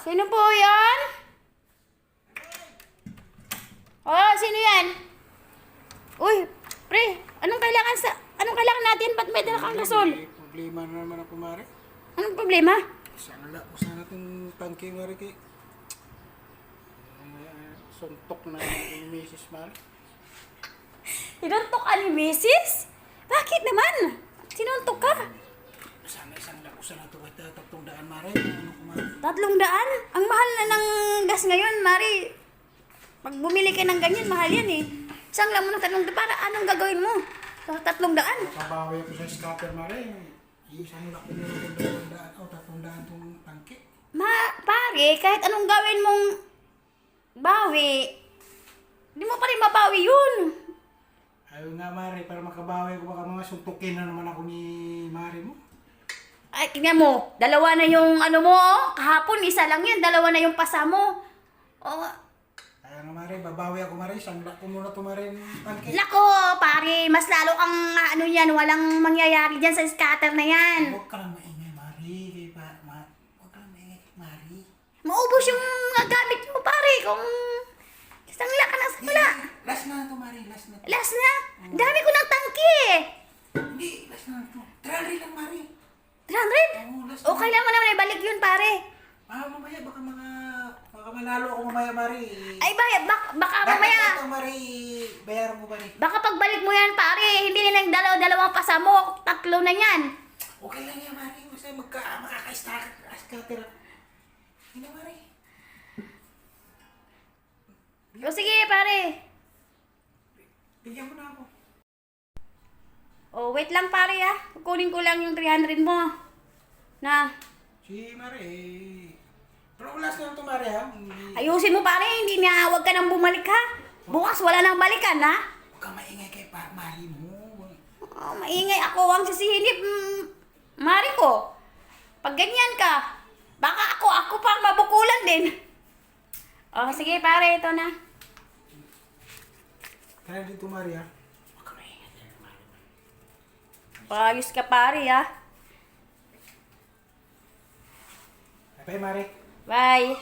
Sino po yan? Oh, sino yan? Uy, pre, anong kailangan natin? Ba't may dala kang gasol? May problema na naman ako, Mari. Anong problema? Sana itong tangke, Mari, kay suntok na yung misis, Mari. Sinuntok ka ni Mrs.? Bakit naman? Sinuntok ka? Sana isang lakusan na ito kahit 300, Mari. Ano ko, Mari? 300? Ang mahal na ng gas ngayon, Mari. Pag bumili ka ng ganyan, mahal yan eh. Isang lang mo ng 300, para anong gagawin mo? 300? Kabawi ako sa scatter, Mari. Isang lako mo ng 200 o 300 itong tangke. Pare, kahit anong gawin mong bawi, hindi mo pa rin mabawi yun. Ayun nga, Mari, para makabawi ko, baka mga suntukin na naman ako ni Mari mo. Ay, tingnan mo, dalawa na yung ano mo, oh. Kahapon, isa lang yan, dalawa na yung pasa mo. Oh. Kaya nga, Mari, babawi ako, Mari. Isang lako muna ito, Mari, yung tangke. Lako, pare, mas lalo kang ano yan, walang mangyayari dyan sa scatter na yan. Huwag ka lang maingay, Mari. Huwag ka lang maingay, Mari. Maubos yung mga gamit mo, pare, kung sangla ka na sangla. Last na ito, Mari. Last na ito. Last na, ang dami ko ng tangke eh. Hindi, last na ito. 300 lang, Mari. 300? Oo, last na. O, kailangan mo naman ibalik yun, pare. Mamaya, baka malalo ako mamaya, Mari. Ay, baka Bakit mamaya. ito, Mari? Bayaran mo, Mari. Baka pagbalik mo yan, pare, hindi na ng dalawang pasa mo, 3 na yan. Okay lang yan, Mari. Basta makaka-scatter. Hindi, Mari. O sige, pare. Bigyan mo na ako. O, wait lang, pare, ha. Kukunin ko lang yung 300 mo. Na, Si Mari, pero last na ito, Mari, ha? ayusin mo, pare, hindi na, huwag ka nang bumalik, ha. Bukas wala nang balikan, ha. Huwag kang maingay kay Mari mo. Oh, maingay ako ang sisihinip, mari ko. Pag ganyan ka, baka ako pa ang mabukulan din. O, sige, pare, ito na. Kaya dito, Mari, ha? Huwag kang maingay kay Mari. Paayos ka, pare, ha. Bye, Mari. Bye.